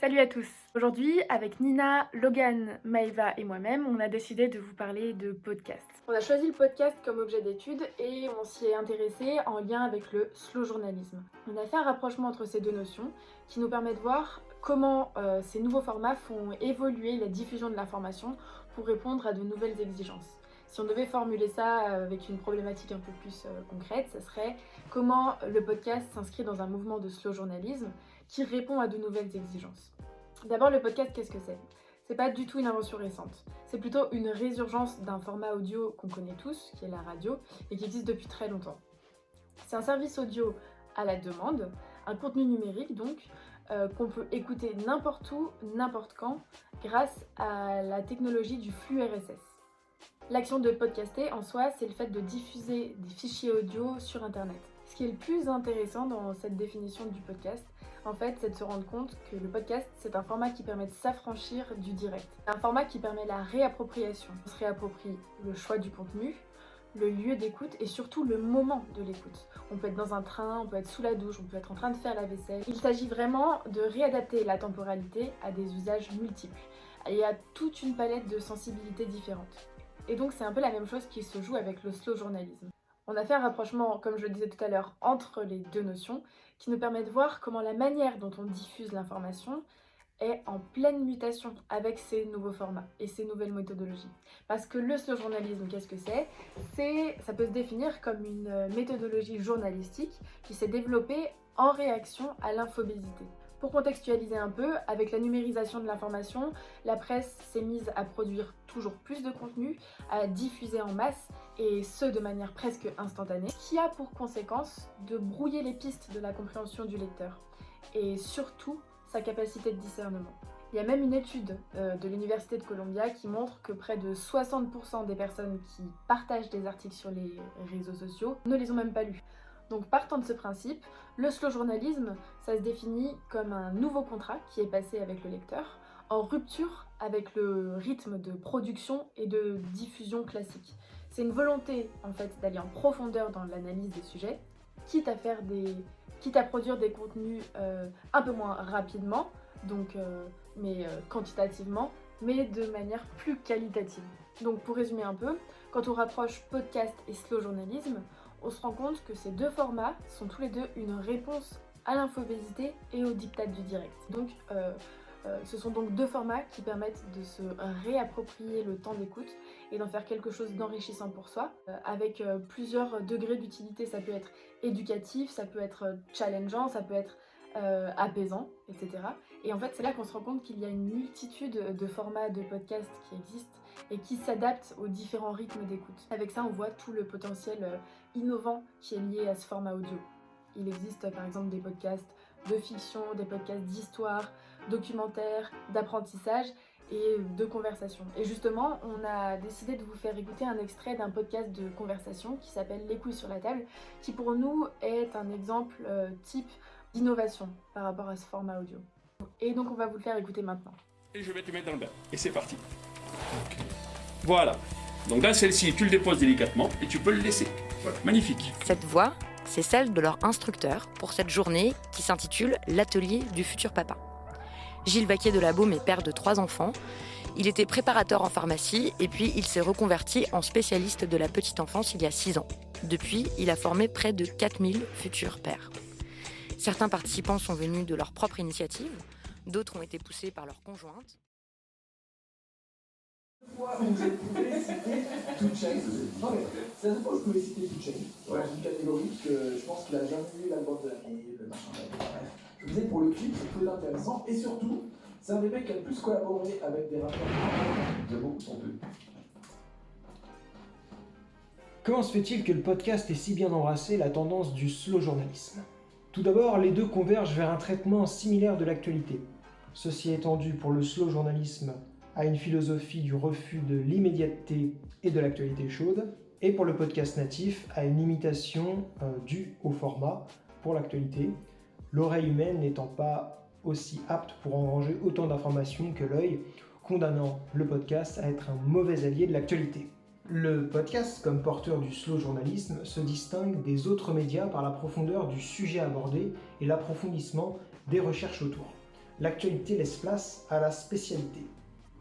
Salut à tous! Aujourd'hui, avec Nina, Logan, Maëva et moi-même, on a décidé de vous parler de podcast. On a choisi le podcast comme objet d'étude et on s'y est intéressé en lien avec le slow journalisme. On a fait un rapprochement entre ces deux notions qui nous permet de voir comment ces nouveaux formats font évoluer la diffusion de l'information pour répondre à de nouvelles exigences. Si on devait formuler ça avec une problématique un peu plus concrète, ça serait comment le podcast s'inscrit dans un mouvement de slow journalisme qui répond à de nouvelles exigences. D'abord, le podcast, qu'est-ce que c'est ? C'est pas du tout une invention récente. C'est plutôt une résurgence d'un format audio qu'on connaît tous, qui est la radio, et qui existe depuis très longtemps. C'est un service audio à la demande, un contenu numérique donc, qu'on peut écouter n'importe où, n'importe quand, grâce à la technologie du flux RSS. L'action de podcaster, en soi, c'est le fait de diffuser des fichiers audio sur Internet. Ce qui est le plus intéressant dans cette définition du podcast, en fait, c'est de se rendre compte que le podcast, c'est un format qui permet de s'affranchir du direct. C'est un format qui permet la réappropriation. On se réapproprie le choix du contenu, le lieu d'écoute et surtout le moment de l'écoute. On peut être dans un train, on peut être sous la douche, on peut être en train de faire la vaisselle. Il s'agit vraiment de réadapter la temporalité à des usages multiples et à toute une palette de sensibilités différentes. Et donc c'est un peu la même chose qui se joue avec le slow journalisme. On a fait un rapprochement, comme je le disais tout à l'heure, entre les deux notions, qui nous permet de voir comment la manière dont on diffuse l'information est en pleine mutation avec ces nouveaux formats et ces nouvelles méthodologies. Parce que le slow journalisme, qu'est-ce que c'est ? Ça peut se définir comme une méthodologie journalistique qui s'est développée en réaction à l'infobésité. Pour contextualiser un peu, avec la numérisation de l'information, la presse s'est mise à produire toujours plus de contenu, à diffuser en masse, et ce de manière presque instantanée, ce qui a pour conséquence de brouiller les pistes de la compréhension du lecteur, et surtout sa capacité de discernement. Il y a même une étude de l'Université de Columbia qui montre que près de 60% des personnes qui partagent des articles sur les réseaux sociaux ne les ont même pas lus. Donc partant de ce principe, le slow journalisme, ça se définit comme un nouveau contrat qui est passé avec le lecteur, en rupture avec le rythme de production et de diffusion classique. C'est une volonté en fait d'aller en profondeur dans l'analyse des sujets, quitte à produire des contenus un peu moins rapidement, mais quantitativement, mais de manière plus qualitative. Donc pour résumer un peu, quand on rapproche podcast et slow journalisme, on se rend compte que ces deux formats sont tous les deux une réponse à l'infobésité et au diktat du direct. Donc ce sont donc deux formats qui permettent de se réapproprier le temps d'écoute et d'en faire quelque chose d'enrichissant pour soi, avec plusieurs degrés d'utilité. Ça peut être éducatif, ça peut être challengeant, ça peut être apaisant, etc. Et en fait, c'est là qu'on se rend compte qu'il y a une multitude de formats de podcasts qui existent et qui s'adaptent aux différents rythmes d'écoute. Avec ça, on voit tout le potentiel innovant qui est lié à ce format audio. Il existe par exemple des podcasts de fiction, des podcasts d'histoire, documentaires, d'apprentissage et de conversation. Et justement, on a décidé de vous faire écouter un extrait d'un podcast de conversation qui s'appelle Les couilles sur la table, qui pour nous est un exemple type d'innovation par rapport à ce format audio. Et donc on va vous le faire écouter maintenant. Et je vais te mettre dans le bain. Et c'est parti. Voilà. Donc là, celle-ci, tu le déposes délicatement et tu peux le laisser. Voilà, magnifique. Cette voix, c'est celle de leur instructeur pour cette journée qui s'intitule l'atelier du futur papa. Gilles Vaquier de la Baume est père de 3 enfants. Il était préparateur en pharmacie et puis il s'est reconverti en spécialiste de la petite enfance il y a 6 ans. Depuis, il a formé près de 4000 futurs pères. Certains participants sont venus de leur propre initiative, d'autres ont été poussés par leur conjointe. Vous pouvez citer toute chaîne. Non mais, c'est la seule fois où je pouvais citer toute chaîne. Dans une catégorie que je pense qu'il a jamais eu l'album de l'année, le machin de l'année. Bref. Je vous disais pour le clip, c'est très intéressant. Et surtout, c'est un des mecs qui a le plus collaboré avec des rappeurs de beaucoup sont peu. Comment se fait-il que le podcast ait si bien embrassé la tendance du slow journalisme ? Tout d'abord, les deux convergent vers un traitement similaire de l'actualité. Ceci étant dû pour le slow journalisme à une philosophie du refus de l'immédiateté et de l'actualité chaude, et pour le podcast natif à une imitation due au format pour l'actualité, l'oreille humaine n'étant pas aussi apte pour engranger autant d'informations que l'œil, condamnant le podcast à être un mauvais allié de l'actualité. Le podcast, comme porteur du slow journalisme, se distingue des autres médias par la profondeur du sujet abordé et l'approfondissement des recherches autour. l'actualité laisse place à la spécialité.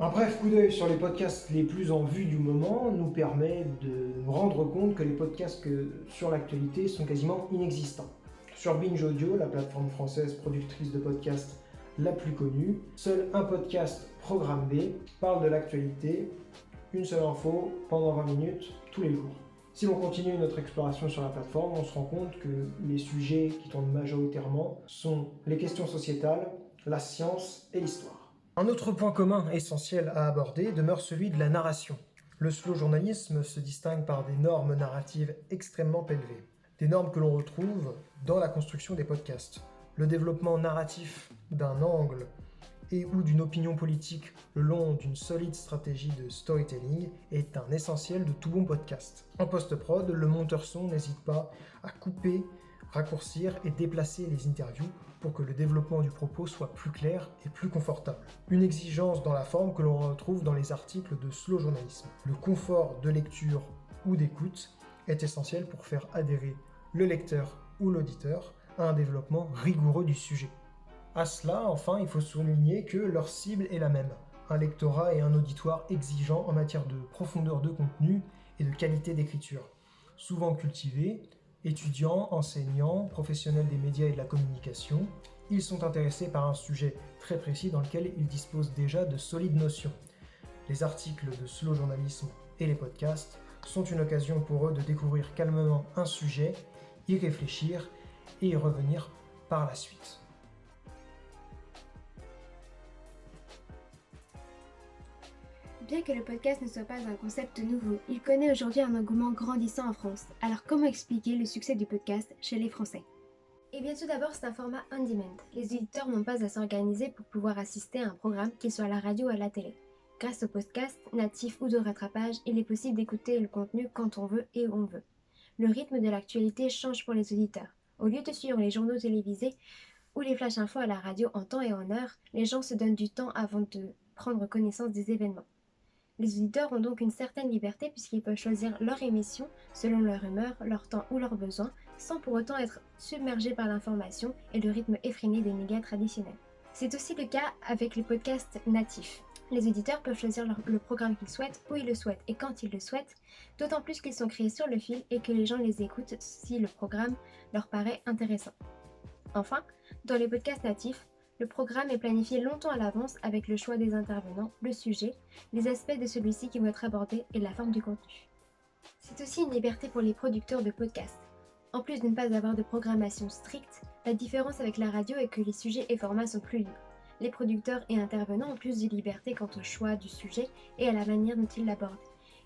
Un bref coup d'œil sur les podcasts les plus en vue du moment nous permet de nous rendre compte que les podcasts sur l'actualité sont quasiment inexistants. Sur Binge Audio, la plateforme française productrice de podcasts la plus connue, seul un podcast Programme B parle de l'actualité, une seule info pendant 20 minutes tous les jours. Si l'on continue notre exploration sur la plateforme, on se rend compte que les sujets qui tournent majoritairement sont les questions sociétales, la science et l'histoire. Un autre point commun essentiel à aborder demeure celui de la narration. Le slow journalisme se distingue par des normes narratives extrêmement élevées. Des normes que l'on retrouve dans la construction des podcasts. Le développement narratif d'un angle et ou d'une opinion politique le long d'une solide stratégie de storytelling est un essentiel de tout bon podcast. En post-prod, le monteur son n'hésite pas à couper, raccourcir et déplacer les interviews pour que le développement du propos soit plus clair et plus confortable. Une exigence dans la forme que l'on retrouve dans les articles de slow journalisme. Le confort de lecture ou d'écoute est essentiel pour faire adhérer le lecteur ou l'auditeur à un développement rigoureux du sujet. À cela, enfin, il faut souligner que leur cible est la même. Un lectorat et un auditoire exigeants en matière de profondeur de contenu et de qualité d'écriture. Souvent cultivés, étudiants, enseignants, professionnels des médias et de la communication, ils sont intéressés par un sujet très précis dans lequel ils disposent déjà de solides notions. Les articles de slow journalisme et les podcasts sont une occasion pour eux de découvrir calmement un sujet, y réfléchir et y revenir par la suite. Bien que le podcast ne soit pas un concept nouveau, il connaît aujourd'hui un engouement grandissant en France. Alors comment expliquer le succès du podcast chez les Français ? Eh bien tout d'abord, c'est un format on-demand. Les auditeurs n'ont pas à s'organiser pour pouvoir assister à un programme, qu'il soit à la radio ou à la télé. Grâce au podcast, natif ou de rattrapage, il est possible d'écouter le contenu quand on veut et où on veut. Le rythme de l'actualité change pour les auditeurs. Au lieu de suivre les journaux télévisés ou les flash infos à la radio en temps et en heure, les gens se donnent du temps avant de prendre connaissance des événements. Les auditeurs ont donc une certaine liberté puisqu'ils peuvent choisir leur émission selon leur humeur, leur temps ou leurs besoins, sans pour autant être submergés par l'information et le rythme effréné des médias traditionnels. C'est aussi le cas avec les podcasts natifs. Les auditeurs peuvent choisir le programme qu'ils souhaitent, où ils le souhaitent et quand ils le souhaitent, d'autant plus qu'ils sont créés sur le fil et que les gens les écoutent si le programme leur paraît intéressant. Enfin, dans les podcasts natifs, le programme est planifié longtemps à l'avance avec le choix des intervenants, le sujet, les aspects de celui-ci qui vont être abordés et la forme du contenu. C'est aussi une liberté pour les producteurs de podcasts. En plus de ne pas avoir de programmation stricte, la différence avec la radio est que les sujets et formats sont plus libres. Les producteurs et intervenants ont plus de liberté quant au choix du sujet et à la manière dont ils l'abordent.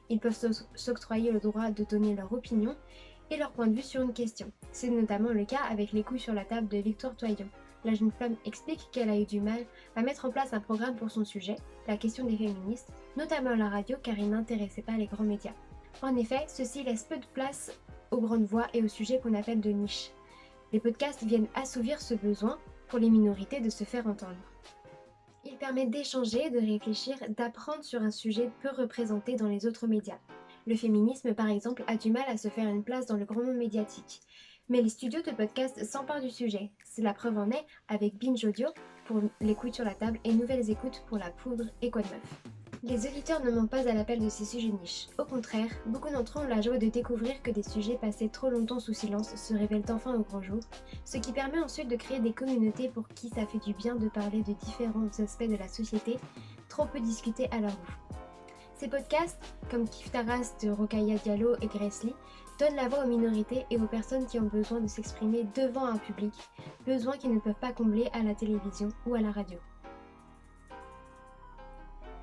Ils peuvent s'octroyer le droit de donner leur opinion et leur point de vue sur une question. C'est notamment le cas avec les couilles sur la table de Victoire Toyon. La jeune femme explique qu'elle a eu du mal à mettre en place un programme pour son sujet, la question des féministes, notamment à la radio car il n'intéressait pas les grands médias. En effet, ceci laisse peu de place aux grandes voix et aux sujets qu'on appelle de niche. Les podcasts viennent assouvir ce besoin pour les minorités de se faire entendre. Il permet d'échanger, de réfléchir, d'apprendre sur un sujet peu représenté dans les autres médias. Le féminisme, par exemple, a du mal à se faire une place dans le grand monde médiatique. Mais les studios de podcast s'emparent du sujet. C'est la preuve en est avec Binge Audio pour les couilles sur la table et Nouvelles Écoutes pour la poudre et quoi de neuf. Les auditeurs ne manquent pas à l'appel de ces sujets niches. Au contraire, beaucoup d'entre eux ont la joie de découvrir que des sujets passés trop longtemps sous silence se révèlent enfin au grand jour, ce qui permet ensuite de créer des communautés pour qui ça fait du bien de parler de différents aspects de la société, trop peu discutés à leur goût. Ces podcasts, comme Kif Taras de Rokhaya Diallo et Grace Lee, donnent la voix aux minorités et aux personnes qui ont besoin de s'exprimer devant un public, besoins qu'ils ne peuvent pas combler à la télévision ou à la radio.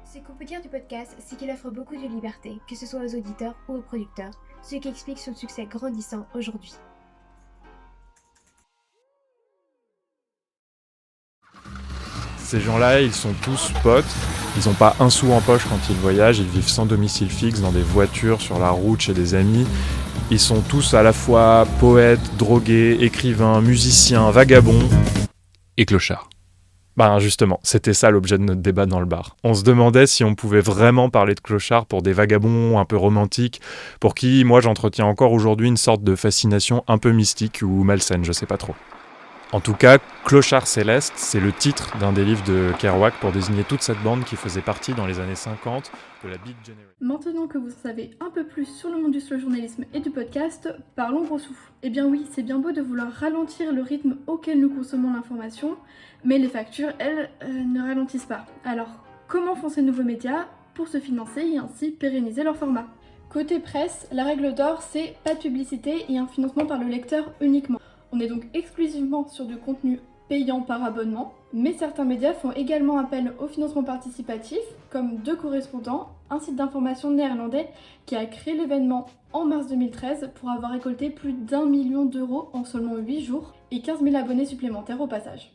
Ce qu'on peut dire du podcast, c'est qu'il offre beaucoup de liberté, que ce soit aux auditeurs ou aux producteurs, ce qui explique son succès grandissant aujourd'hui. Ces gens-là, ils sont tous potes, ils n'ont pas un sou en poche quand ils voyagent, ils vivent sans domicile fixe, dans des voitures, sur la route, chez des amis. Ils sont tous à la fois poètes, drogués, écrivains, musiciens, vagabonds et clochards. Ben justement, c'était ça l'objet de notre débat dans le bar. On se demandait si on pouvait vraiment parler de clochards pour des vagabonds un peu romantiques, pour qui, moi, j'entretiens encore aujourd'hui une sorte de fascination un peu mystique ou malsaine, je sais pas trop. En tout cas, Clochard Céleste, c'est le titre d'un des livres de Kerouac pour désigner toute cette bande qui faisait partie dans les années 50 de la Beat Generation. Maintenant que vous en savez un peu plus sur le monde du slow journalisme et du podcast, parlons gros souffle. Eh bien oui, c'est bien beau de vouloir ralentir le rythme auquel nous consommons l'information, mais les factures, elles, ne ralentissent pas. Alors, comment font ces nouveaux médias pour se financer et ainsi pérenniser leur format ? Côté presse, la règle d'or, c'est pas de publicité et un financement par le lecteur uniquement. On est donc exclusivement sur du contenu payant par abonnement, mais certains médias font également appel au financement participatif, comme Deux Correspondants, un site d'information néerlandais qui a créé l'événement en mars 2013 pour avoir récolté plus d'1 million d'euros en seulement 8 jours et 15 000 abonnés supplémentaires au passage.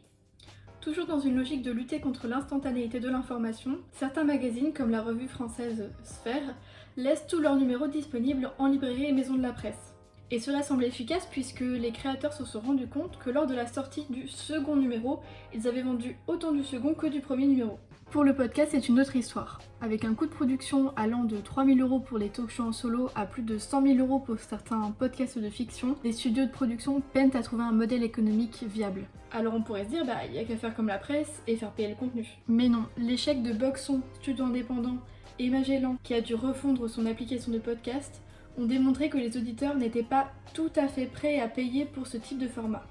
Toujours dans une logique de lutter contre l'instantanéité de l'information, certains magazines, comme la revue française Sphère, laissent tous leurs numéros disponibles en librairie et maison de la presse. Et cela semble efficace puisque les créateurs se sont rendus compte que lors de la sortie du second numéro, ils avaient vendu autant du second que du premier numéro. Pour le podcast, c'est une autre histoire. Avec un coût de production allant de 3 000 € pour les talk-shows en solo à plus de 100 000 € pour certains podcasts de fiction, les studios de production peinent à trouver un modèle économique viable. Alors on pourrait se dire, il n'y a qu'à faire comme la presse et faire payer le contenu. Mais non, l'échec de Boxon, studio indépendant, et Magellan, qui a dû refondre son application de podcast, ont démontré que les auditeurs n'étaient pas tout à fait prêts à payer pour ce type de format.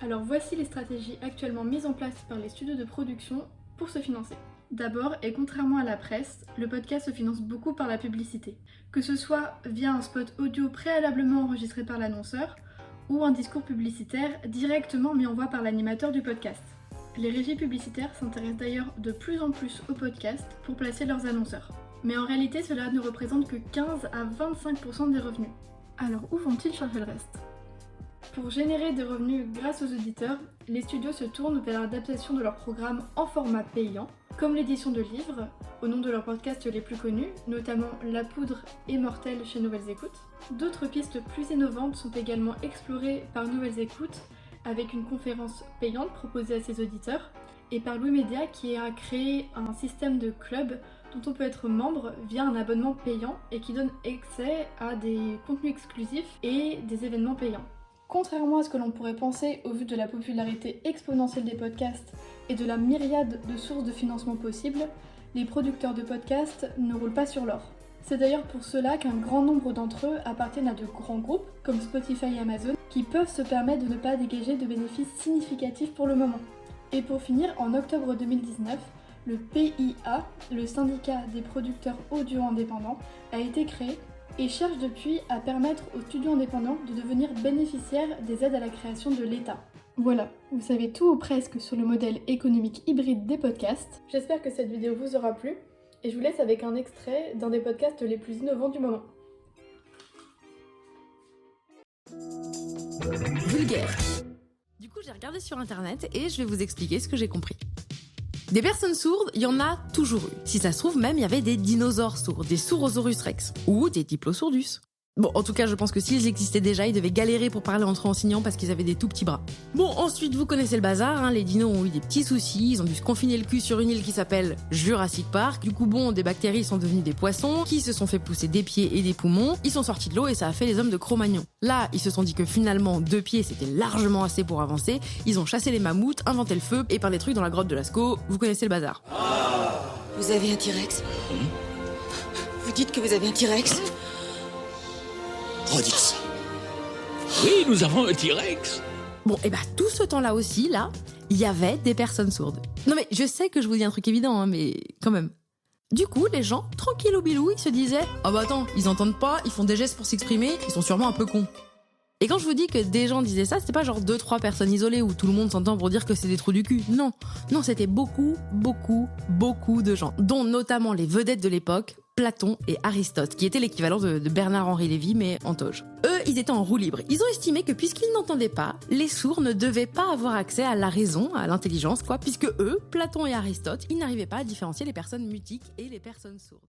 Alors voici les stratégies actuellement mises en place par les studios de production pour se financer. D'abord, et contrairement à la presse, le podcast se finance beaucoup par la publicité. Que ce soit via un spot audio préalablement enregistré par l'annonceur, ou un discours publicitaire directement mis en voix par l'animateur du podcast. Les régies publicitaires s'intéressent d'ailleurs de plus en plus au podcast pour placer leurs annonceurs. Mais en réalité, cela ne représente que 15 à 25% des revenus. Alors où vont-ils chercher le reste ? Pour générer des revenus grâce aux auditeurs, les studios se tournent vers l'adaptation de leurs programmes en format payant, comme l'édition de livres, au nom de leurs podcasts les plus connus, notamment La Poudre et Mortel chez Nouvelles Écoutes. D'autres pistes plus innovantes sont également explorées par Nouvelles Écoutes, avec une conférence payante proposée à ses auditeurs, et par Louis Média qui a créé un système de club dont on peut être membre via un abonnement payant et qui donne accès à des contenus exclusifs et des événements payants. Contrairement à ce que l'on pourrait penser au vu de la popularité exponentielle des podcasts et de la myriade de sources de financement possibles, les producteurs de podcasts ne roulent pas sur l'or. C'est d'ailleurs pour cela qu'un grand nombre d'entre eux appartiennent à de grands groupes comme Spotify et Amazon qui peuvent se permettre de ne pas dégager de bénéfices significatifs pour le moment. Et pour finir, en octobre 2019, le PIA, le syndicat des producteurs audio indépendants, a été créé et cherche depuis à permettre aux studios indépendants de devenir bénéficiaires des aides à la création de l'État. Voilà, vous savez tout ou presque sur le modèle économique hybride des podcasts. J'espère que cette vidéo vous aura plu et je vous laisse avec un extrait d'un des podcasts les plus innovants du moment. Vulgaire. Du coup, j'ai regardé sur internet et je vais vous expliquer ce que j'ai compris. Des personnes sourdes, il y en a toujours eu. Si ça se trouve, même, il y avait des dinosaures sourds, des Saurosaurus rex, ou des Diplosaurdus. Bon, en tout cas, je pense que s'ils existaient déjà, ils devaient galérer pour parler entre eux en signant parce qu'ils avaient des tout petits bras. Bon, ensuite, vous connaissez le bazar, hein, les dinos ont eu des petits soucis, ils ont dû se confiner le cul sur une île qui s'appelle Jurassic Park. Du coup, bon, des bactéries sont devenues des poissons, qui se sont fait pousser des pieds et des poumons, ils sont sortis de l'eau et ça a fait les hommes de Cro-Magnon. Là, ils se sont dit que finalement, 2 pieds, c'était largement assez pour avancer, ils ont chassé les mammouths, inventé le feu et par des trucs dans la grotte de Lascaux, vous connaissez le bazar. Vous avez un T-Rex ? Vous dites que vous avez un T-Rex ? Redites ça. Oui, nous avons un T-Rex. Bon, et bah tout ce temps-là aussi, là, il y avait des personnes sourdes. Non mais je sais que je vous dis un truc évident, hein, mais quand même. Du coup, les gens, tranquillou bilou, ils se disaient « Ah bah attends, ils entendent pas, ils font des gestes pour s'exprimer, ils sont sûrement un peu cons. » Et quand je vous dis que des gens disaient ça, c'était pas genre 2-3 personnes isolées où tout le monde s'entend pour dire que c'est des trous du cul. Non, non, c'était beaucoup de gens, dont notamment les vedettes de l'époque, Platon et Aristote, qui étaient l'équivalent de Bernard-Henri Lévy, mais en toge. Eux, ils étaient en roue libre. Ils ont estimé que puisqu'ils n'entendaient pas, les sourds ne devaient pas avoir accès à la raison, à l'intelligence, quoi, puisque eux, Platon et Aristote, ils n'arrivaient pas à différencier les personnes mutiques et les personnes sourdes.